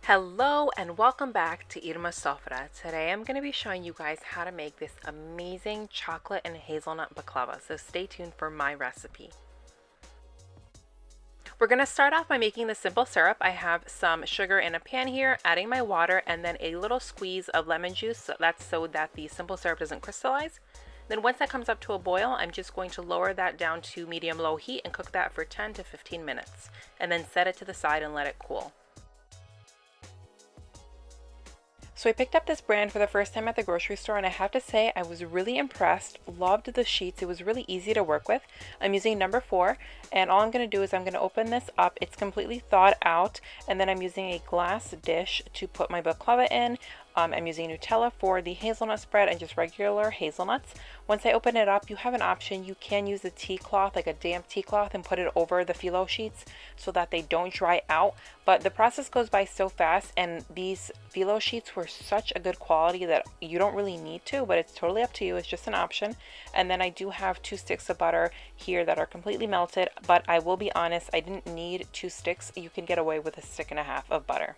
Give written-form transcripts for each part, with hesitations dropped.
Hello and welcome back to Irma Sofra. Today I'm going to be showing you guys how to make this amazing chocolate and hazelnut baklava, so stay tuned for my recipe. We're going to start off by making the simple syrup. I have some sugar in a pan here, adding my water, and then a little squeeze of lemon juice, so that's so that the simple syrup doesn't crystallize. Then once that comes up to a boil, I'm just going to lower that down to medium-low heat and cook that for 10 to 15 minutes, and then set it to the side and let it cool. So I picked up this brand for the first time at the grocery store, and I have to say I was really impressed. Loved the sheets. It was really easy to work with. I'm using number 4, and all I'm going to do is I'm going to open this up. It's completely thawed out, and then I'm using a glass dish to put my baklava in. I'm using Nutella for the hazelnut spread and just regular hazelnuts. Once I open it up, you have an option. You can use a tea cloth, like a damp tea cloth, and put it over the phyllo sheets so that they don't dry out. But the process goes by so fast, and these phyllo sheets were such a good quality that you don't really need to, but it's totally up to you. It's just an option. And then I do have 2 sticks of butter here that are completely melted, but I will be honest, I didn't need 2 sticks. You can get away with a stick and a half of butter.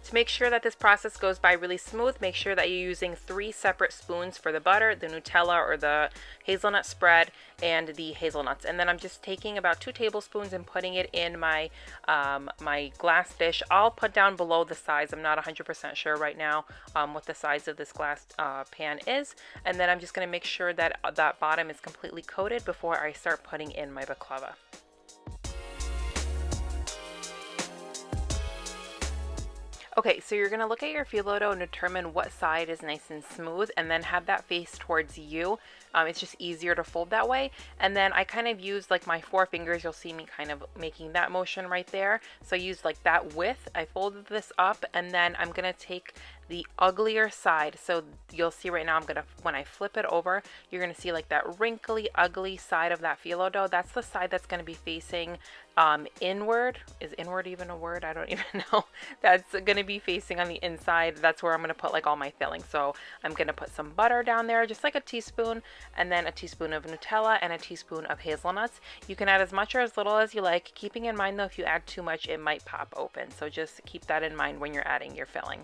To make sure that this process goes by really smooth, make sure that you're using 3 separate spoons for the butter, the Nutella or the hazelnut spread, and the hazelnuts. And then I'm just taking about 2 tablespoons and putting it in my my glass dish. I'll put down below the size. I'm not 100% sure right now what the size of this glass pan is. And then I'm just going to make sure that that bottom is completely coated before I start putting in my baklava. Okay, so you're going to look at your phyllo dough and determine what side is nice and smooth, and then have that face towards you. It's just easier to fold that way. And then I kind of use like my 4 fingers. You'll see me kind of making that motion right there. So I use like that width. I folded this up, and then I'm going to take the uglier side. So you'll see right now, when I flip it over, you're going to see like that wrinkly, ugly side of that phyllo dough. That's the side that's going to be facing inward. Is inward even a word? I don't even know. That's going to be facing on the inside. That's where I'm going to put like all my filling. So I'm going to put some butter down there, just like a teaspoon, and then a teaspoon of Nutella and a teaspoon of hazelnuts. You can add as much or as little as you like, keeping in mind though, if you add too much, it might pop open. So just keep that in mind when you're adding your filling.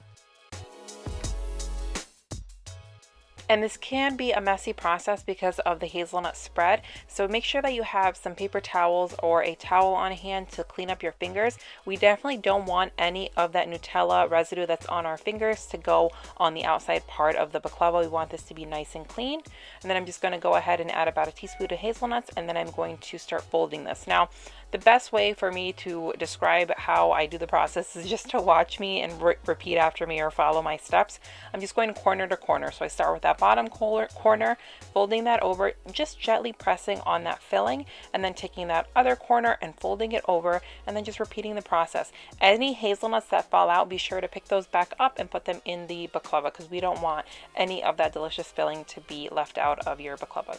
And this can be a messy process because of the hazelnut spread. So make sure that you have some paper towels or a towel on hand to clean up your fingers. We definitely don't want any of that Nutella residue that's on our fingers to go on the outside part of the baklava. We want this to be nice and clean. And then I'm just going to go ahead and add about a teaspoon of hazelnuts, and then I'm going to start folding this. Now, the best way for me to describe how I do the process is just to watch me and repeat after me or follow my steps. I'm just going corner to corner. So I start with that bottom corner, folding that over, just gently pressing on that filling, and then taking that other corner and folding it over, and then just repeating the process. Any hazelnuts that fall out, be sure to pick those back up and put them in the baklava, because we don't want any of that delicious filling to be left out of your baklava.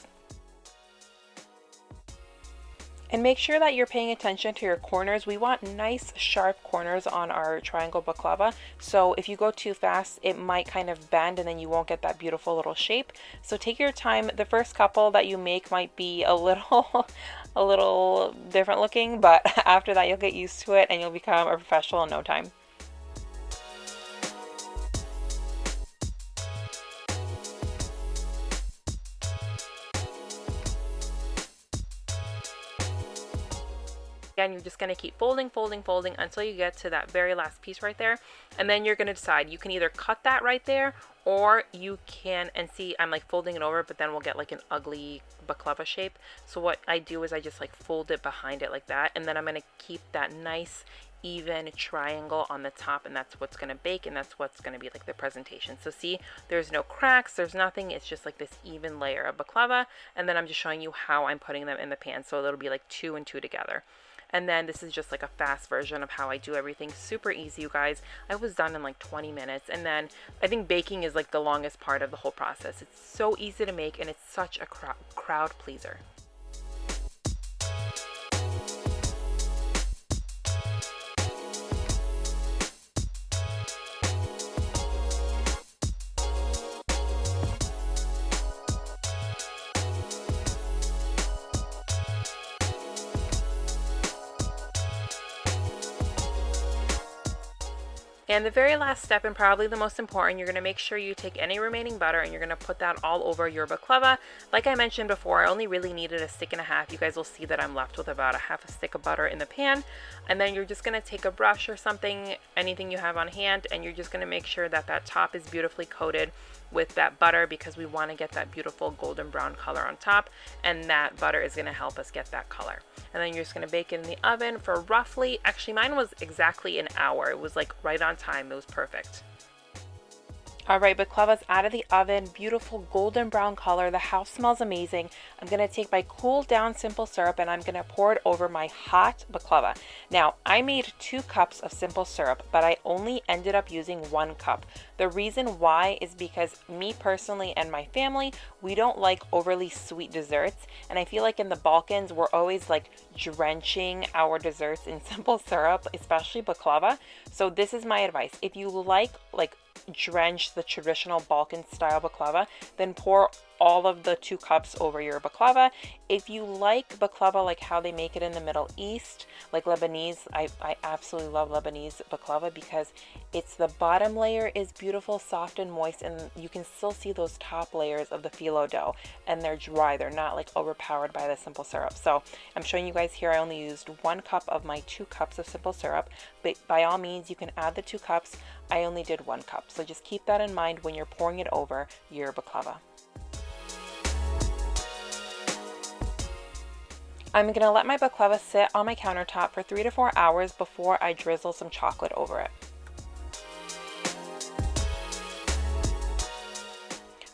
And make sure that you're paying attention to your corners. We want nice sharp corners on our triangle baklava. So if you go too fast, it might kind of bend and then you won't get that beautiful little shape. So take your time. The first couple that you make might be a little a little different looking, but after that you'll get used to it and you'll become a professional in no time. Again, you're just going to keep folding until you get to that very last piece right there. And then you're going to decide, you can either cut that right there, or you can, and see I'm like folding it over, but then we'll get like an ugly baklava shape. So what I do is I just like fold it behind it like that, and then I'm going to keep that nice even triangle on the top, and that's what's going to bake, and that's what's going to be like the presentation. So see, there's no cracks, there's nothing, it's just like this even layer of baklava. And then I'm just showing you how I'm putting them in the pan, so it'll be like 2 and 2 together. And then this is just like a fast version of how I do everything. Super easy, you guys. I was done in like 20 minutes. And then I think baking is like the longest part of the whole process. It's so easy to make, and it's such a crowd pleaser. And the very last step, and probably the most important, you're going to make sure you take any remaining butter and you're going to put that all over your baklava. Like I mentioned before, I only really needed a stick and a half. You guys will see that I'm left with about a half a stick of butter in the pan. And then you're just going to take a brush or something, anything you have on hand, and you're just going to make sure that that top is beautifully coated with that butter, because we want to get that beautiful golden brown color on top, and that butter is going to help us get that color. And then you're just going to bake it in the oven for roughly, actually mine was exactly an hour. It was like right on time. It was perfect. All right, baklava's out of the oven, beautiful golden brown color. The house smells amazing. I'm gonna take my cooled down simple syrup and I'm gonna pour it over my hot baklava. Now, I made 2 cups of simple syrup, but I only ended up using 1 cup. The reason why is because me personally and my family, we don't like overly sweet desserts. And I feel like in the Balkans, we're always like drenching our desserts in simple syrup, especially baklava. So this is my advice. If you like drench the traditional Balkan style baklava, then pour all of the 2 cups over your baklava. If you like baklava like how they make it in the Middle East, like Lebanese, I absolutely love Lebanese baklava because it's the bottom layer is beautiful, soft and moist, and you can still see those top layers of the phyllo dough, and they're dry. They're not like overpowered by the simple syrup. So I'm showing you guys here, I only used 1 cup of my 2 cups of simple syrup, but by all means you can add the 2 cups. I only did 1 cup. So just keep that in mind when you're pouring it over your baklava. I'm going to let my baklava sit on my countertop for 3 to 4 hours before I drizzle some chocolate over it.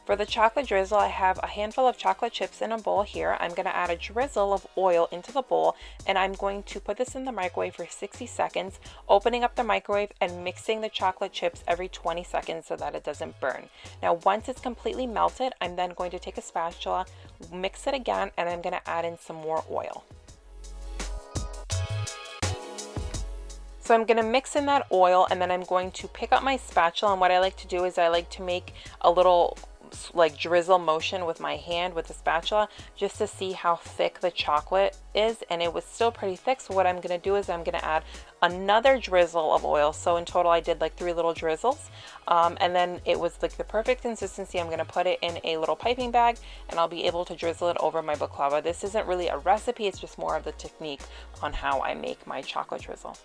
For the chocolate drizzle, I have a handful of chocolate chips in a bowl here. I'm going to add a drizzle of oil into the bowl, and I'm going to put this in the microwave for 60 seconds, opening up the microwave and mixing the chocolate chips every 20 seconds so that it doesn't burn. Now, once it's completely melted, I'm then going to take a spatula, mix it again, and I'm going to add in some more oil. So I'm going to mix in that oil, and then I'm going to pick up my spatula, and what I like to do is I like to make a little like drizzle motion with my hand with the spatula just to see how thick the chocolate is, and it was still pretty thick. So what I'm going to do is I'm going to add another drizzle of oil. So in total I did like 3 little drizzles, and then it was like the perfect consistency. I'm going to put it in a little piping bag and I'll be able to drizzle it over my baklava. This isn't really a recipe, it's just more of the technique on how I make my chocolate drizzle.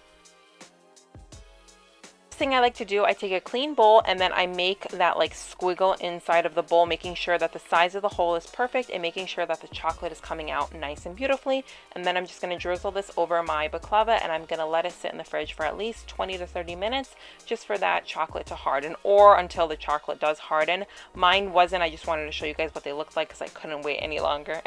Thing I like to do, I take a clean bowl and then I make that like squiggle inside of the bowl, making sure that the size of the hole is perfect and making sure that the chocolate is coming out nice and beautifully. And then I'm just going to drizzle this over my baklava and I'm going to let it sit in the fridge for at least 20 to 30 minutes just for that chocolate to harden, or until the chocolate does harden. Mine wasn't, I just wanted to show you guys what they looked like because I couldn't wait any longer.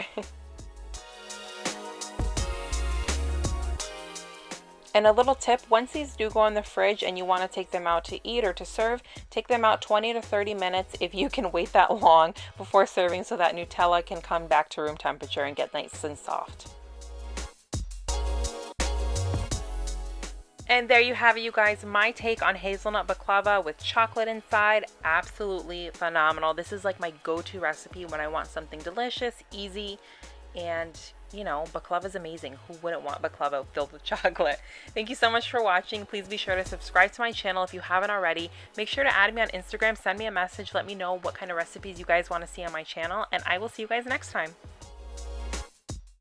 And a little tip, once these do go in the fridge and you want to take them out to eat or to serve, take them out 20 to 30 minutes if you can wait that long before serving so that Nutella can come back to room temperature and get nice and soft. And there you have it, you guys, my take on hazelnut baklava with chocolate inside. Absolutely phenomenal. This is like my go-to recipe when I want something delicious, easy, and you know, baklava is amazing. Who wouldn't want baklava filled with chocolate? Thank you so much for watching. Please be sure to subscribe to my channel if you haven't already. Make sure to add me on Instagram, send me a message, let me know what kind of recipes you guys want to see on my channel, and I will see you guys next time.